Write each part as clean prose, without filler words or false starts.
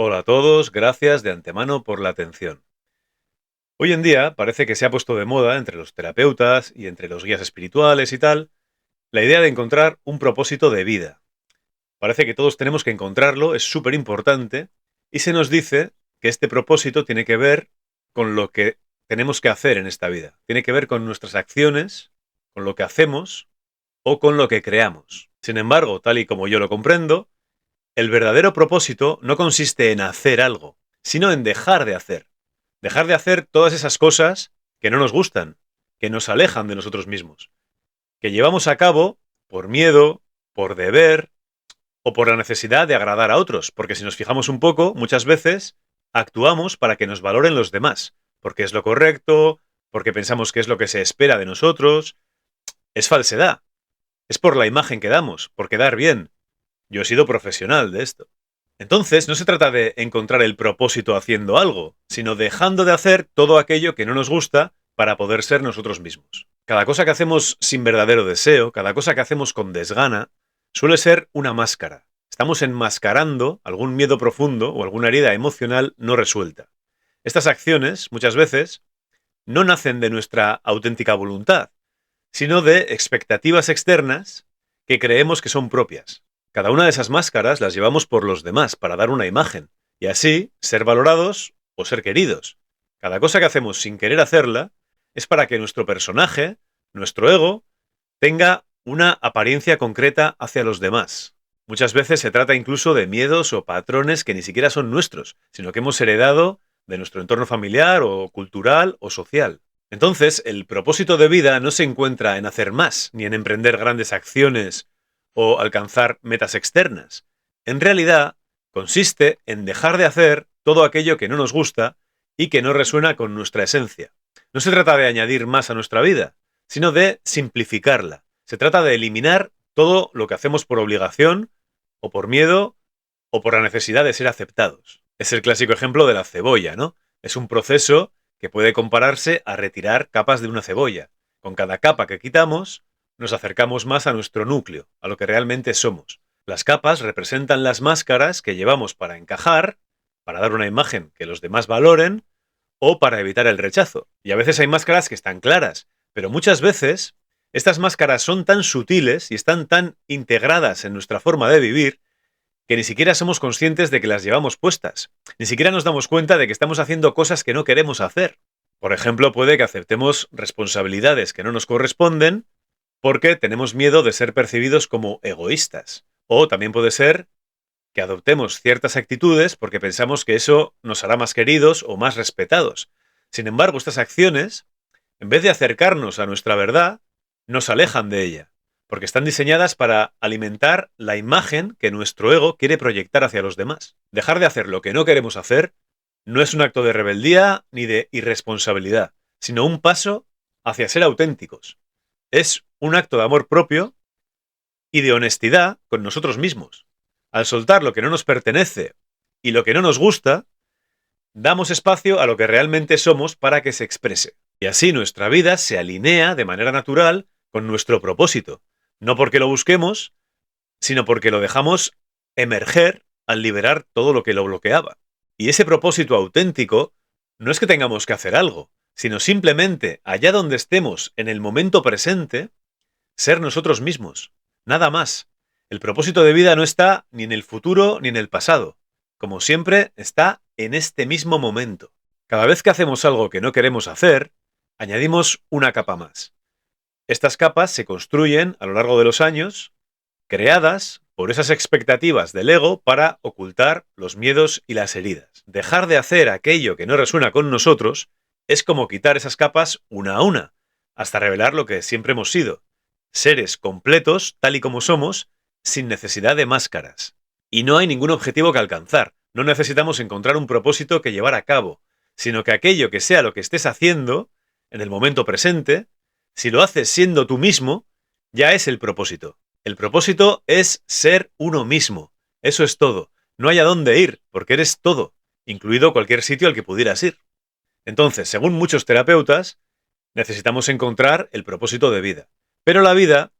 Hola a todos, gracias de antemano por la atención. Hoy en día parece que se ha puesto de moda entre los terapeutas y entre los guías espirituales y tal, la idea de encontrar un propósito de vida. Parece que todos tenemos que encontrarlo, es súper importante, y se nos dice que este propósito tiene que ver con lo que tenemos que hacer en esta vida. Tiene que ver con nuestras acciones, con lo que hacemos o con lo que creamos. Sin embargo, tal y como yo lo comprendo, el verdadero propósito no consiste en hacer algo, sino en dejar de hacer. Dejar de hacer todas esas cosas que no nos gustan, que nos alejan de nosotros mismos, que llevamos a cabo por miedo, por deber o por la necesidad de agradar a otros, porque si nos fijamos un poco, muchas veces actuamos para que nos valoren los demás, porque es lo correcto, porque pensamos que es lo que se espera de nosotros. Es falsedad, es por la imagen que damos, por quedar bien. Yo he sido profesional de esto. Entonces, no se trata de encontrar el propósito haciendo algo, sino dejando de hacer todo aquello que no nos gusta para poder ser nosotros mismos. Cada cosa que hacemos sin verdadero deseo, cada cosa que hacemos con desgana, suele ser una máscara. Estamos enmascarando algún miedo profundo o alguna herida emocional no resuelta. Estas acciones, muchas veces, no nacen de nuestra auténtica voluntad, sino de expectativas externas que creemos que son propias. Cada una de esas máscaras las llevamos por los demás para dar una imagen y así ser valorados o ser queridos. Cada cosa que hacemos sin querer hacerla es para que nuestro personaje, nuestro ego, tenga una apariencia concreta hacia los demás. Muchas veces se trata incluso de miedos o patrones que ni siquiera son nuestros, sino que hemos heredado de nuestro entorno familiar o cultural o social. Entonces, el propósito de vida no se encuentra en hacer más, ni en emprender grandes acciones o alcanzar metas externas. En realidad, consiste en dejar de hacer todo aquello que no nos gusta y que no resuena con nuestra esencia. No se trata de añadir más a nuestra vida, sino de simplificarla. Se trata de eliminar todo lo que hacemos por obligación, o por miedo, o por la necesidad de ser aceptados. Es el clásico ejemplo de la cebolla, ¿no? Es un proceso que puede compararse a retirar capas de una cebolla. Con cada capa que quitamos, nos acercamos más a nuestro núcleo, a lo que realmente somos. Las capas representan las máscaras que llevamos para encajar, para dar una imagen que los demás valoren, o para evitar el rechazo. Y a veces hay máscaras que están claras, pero muchas veces estas máscaras son tan sutiles y están tan integradas en nuestra forma de vivir que ni siquiera somos conscientes de que las llevamos puestas. Ni siquiera nos damos cuenta de que estamos haciendo cosas que no queremos hacer. Por ejemplo, puede que aceptemos responsabilidades que no nos corresponden porque tenemos miedo de ser percibidos como egoístas. O también puede ser que adoptemos ciertas actitudes porque pensamos que eso nos hará más queridos o más respetados. Sin embargo, estas acciones, en vez de acercarnos a nuestra verdad, nos alejan de ella, porque están diseñadas para alimentar la imagen que nuestro ego quiere proyectar hacia los demás. Dejar de hacer lo que no queremos hacer no es un acto de rebeldía ni de irresponsabilidad, sino un paso hacia ser auténticos. Es un acto de amor propio y de honestidad con nosotros mismos. Al soltar lo que no nos pertenece y lo que no nos gusta, damos espacio a lo que realmente somos para que se exprese. Y así nuestra vida se alinea de manera natural con nuestro propósito. No porque lo busquemos, sino porque lo dejamos emerger al liberar todo lo que lo bloqueaba. Y ese propósito auténtico no es que tengamos que hacer algo, sino simplemente, allá donde estemos en el momento presente, ser nosotros mismos. Nada más. El propósito de vida no está ni en el futuro ni en el pasado. Como siempre, está en este mismo momento. Cada vez que hacemos algo que no queremos hacer, añadimos una capa más. Estas capas se construyen a lo largo de los años, creadas por esas expectativas del ego para ocultar los miedos y las heridas. Dejar de hacer aquello que no resuena con nosotros es como quitar esas capas una a una, hasta revelar lo que siempre hemos sido. Seres completos, tal y como somos, sin necesidad de máscaras. Y no hay ningún objetivo que alcanzar. No necesitamos encontrar un propósito que llevar a cabo, sino que aquello que sea lo que estés haciendo, en el momento presente, si lo haces siendo tú mismo, ya es el propósito. El propósito es ser uno mismo. Eso es todo. No hay a dónde ir, porque eres todo, incluido cualquier sitio al que pudieras ir. Entonces, según muchos terapeutas, necesitamos encontrar el propósito de vida. Pero la vida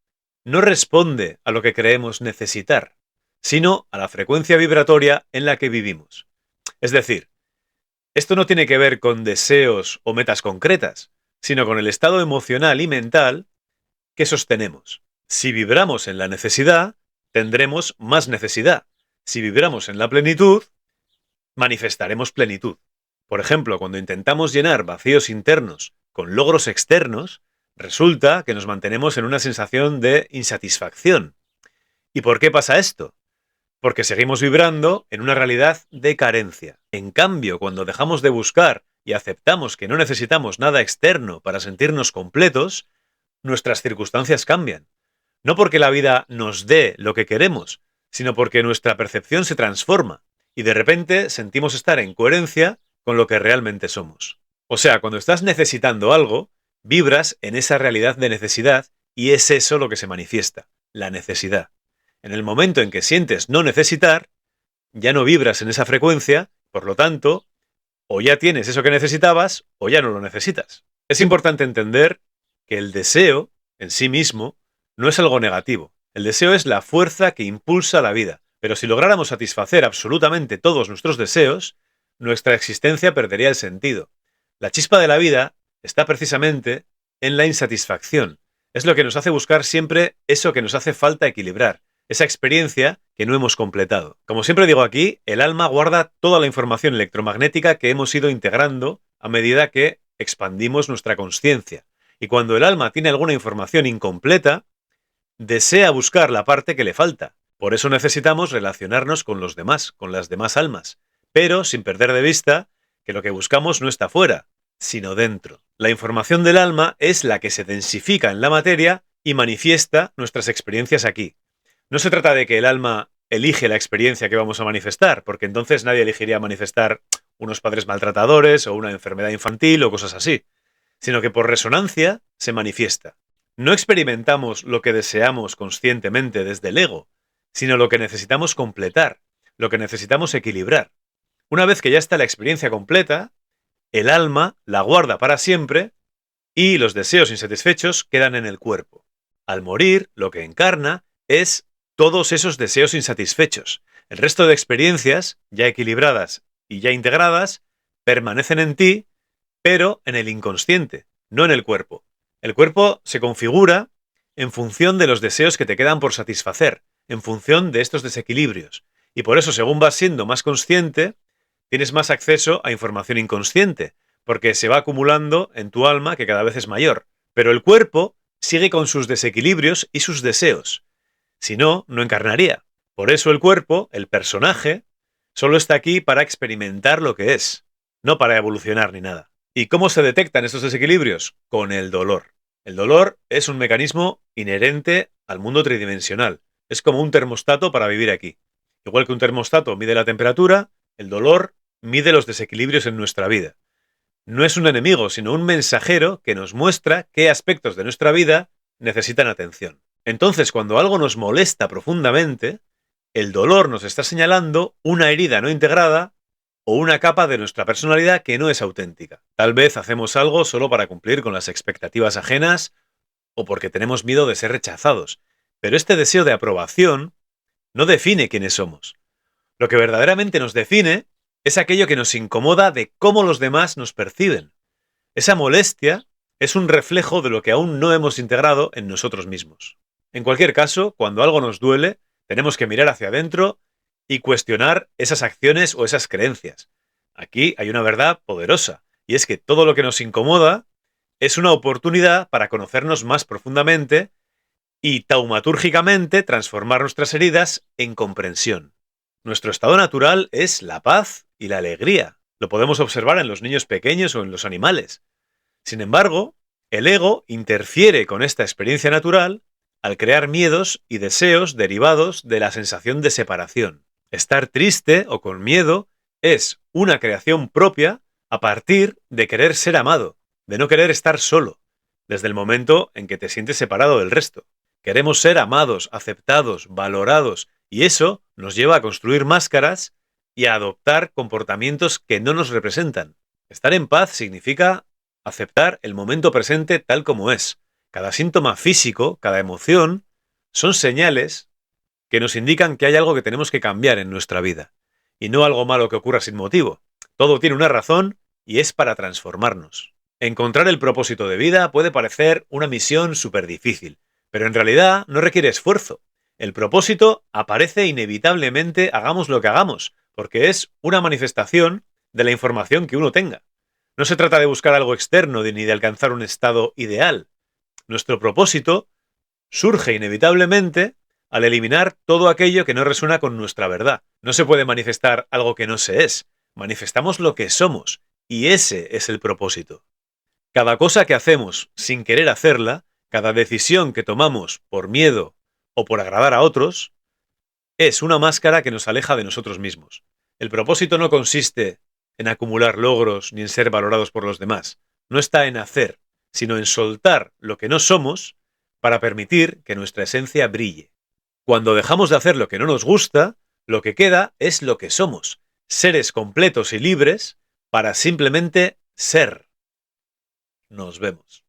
no responde a lo que creemos necesitar, sino a la frecuencia vibratoria en la que vivimos. Es decir, esto no tiene que ver con deseos o metas concretas, sino con el estado emocional y mental que sostenemos. Si vibramos en la necesidad, tendremos más necesidad. Si vibramos en la plenitud, manifestaremos plenitud. Por ejemplo, cuando intentamos llenar vacíos internos con logros externos, resulta que nos mantenemos en una sensación de insatisfacción. ¿Y por qué pasa esto? Porque seguimos vibrando en una realidad de carencia. En cambio, cuando dejamos de buscar y aceptamos que no necesitamos nada externo para sentirnos completos, nuestras circunstancias cambian. No porque la vida nos dé lo que queremos, sino porque nuestra percepción se transforma y de repente sentimos estar en coherencia con lo que realmente somos. O sea, cuando estás necesitando algo, vibras en esa realidad de necesidad y es eso lo que se manifiesta, la necesidad. En el momento en que sientes no necesitar, ya no vibras en esa frecuencia, por lo tanto, o ya tienes eso que necesitabas o ya no lo necesitas. Es importante entender que el deseo, en sí mismo, no es algo negativo. El deseo es la fuerza que impulsa la vida. Pero si lográramos satisfacer absolutamente todos nuestros deseos, nuestra existencia perdería el sentido. La chispa de la vida está precisamente en la insatisfacción. Es lo que nos hace buscar siempre eso que nos hace falta equilibrar, esa experiencia que no hemos completado. Como siempre digo aquí, el alma guarda toda la información electromagnética que hemos ido integrando a medida que expandimos nuestra consciencia. Y cuando el alma tiene alguna información incompleta, desea buscar la parte que le falta. Por eso necesitamos relacionarnos con los demás, con las demás almas, pero sin perder de vista que lo que buscamos no está fuera, sino dentro. La información del alma es la que se densifica en la materia y manifiesta nuestras experiencias aquí. No se trata de que el alma elige la experiencia que vamos a manifestar, porque entonces nadie elegiría manifestar unos padres maltratadores o una enfermedad infantil o cosas así, sino que por resonancia se manifiesta. No experimentamos lo que deseamos conscientemente desde el ego, sino lo que necesitamos completar, lo que necesitamos equilibrar. Una vez que ya está la experiencia completa, el alma la guarda para siempre y los deseos insatisfechos quedan en el cuerpo. Al morir, lo que encarna es todos esos deseos insatisfechos. El resto de experiencias, ya equilibradas y ya integradas, permanecen en ti, pero en el inconsciente, no en el cuerpo. El cuerpo se configura en función de los deseos que te quedan por satisfacer, en función de estos desequilibrios. Y por eso, según vas siendo más consciente, tienes más acceso a información inconsciente, porque se va acumulando en tu alma que cada vez es mayor. Pero el cuerpo sigue con sus desequilibrios y sus deseos. Si no, no encarnaría. Por eso el cuerpo, el personaje, solo está aquí para experimentar lo que es, no para evolucionar ni nada. ¿Y cómo se detectan estos desequilibrios? Con el dolor. El dolor es un mecanismo inherente al mundo tridimensional. Es como un termostato para vivir aquí. Igual que un termostato mide la temperatura, el dolor mide los desequilibrios en nuestra vida. No es un enemigo, sino un mensajero que nos muestra qué aspectos de nuestra vida necesitan atención. Entonces, cuando algo nos molesta profundamente, el dolor nos está señalando una herida no integrada o una capa de nuestra personalidad que no es auténtica. Tal vez hacemos algo solo para cumplir con las expectativas ajenas o porque tenemos miedo de ser rechazados. Pero este deseo de aprobación no define quiénes somos. Lo que verdaderamente nos define es aquello que nos incomoda de cómo los demás nos perciben. Esa molestia es un reflejo de lo que aún no hemos integrado en nosotros mismos. En cualquier caso, cuando algo nos duele, tenemos que mirar hacia adentro y cuestionar esas acciones o esas creencias. Aquí hay una verdad poderosa, y es que todo lo que nos incomoda es una oportunidad para conocernos más profundamente y taumatúrgicamente transformar nuestras heridas en comprensión. Nuestro estado natural es la paz y la alegría. Lo podemos observar en los niños pequeños o en los animales. Sin embargo, el ego interfiere con esta experiencia natural al crear miedos y deseos derivados de la sensación de separación. Estar triste o con miedo es una creación propia a partir de querer ser amado, de no querer estar solo, desde el momento en que te sientes separado del resto. Queremos ser amados, aceptados, valorados, y eso nos lleva a construir máscaras y a adoptar comportamientos que no nos representan. Estar en paz significa aceptar el momento presente tal como es. Cada síntoma físico, cada emoción, son señales que nos indican que hay algo que tenemos que cambiar en nuestra vida. y no algo malo que ocurra sin motivo. Todo tiene una razón y es para transformarnos. Encontrar el propósito de vida puede parecer una misión súper difícil, pero en realidad no requiere esfuerzo. El propósito aparece inevitablemente hagamos lo que hagamos, porque es una manifestación de la información que uno tenga. No se trata de buscar algo externo ni de alcanzar un estado ideal. Nuestro propósito surge inevitablemente al eliminar todo aquello que no resuena con nuestra verdad. No se puede manifestar algo que no se es. Manifestamos lo que somos, y ese es el propósito. Cada cosa que hacemos sin querer hacerla, cada decisión que tomamos por miedo o por agradar a otros, es una máscara que nos aleja de nosotros mismos. El propósito no consiste en acumular logros ni en ser valorados por los demás. No está en hacer, sino en soltar lo que no somos para permitir que nuestra esencia brille. Cuando dejamos de hacer lo que no nos gusta, lo que queda es lo que somos, seres completos y libres para simplemente ser. Nos vemos.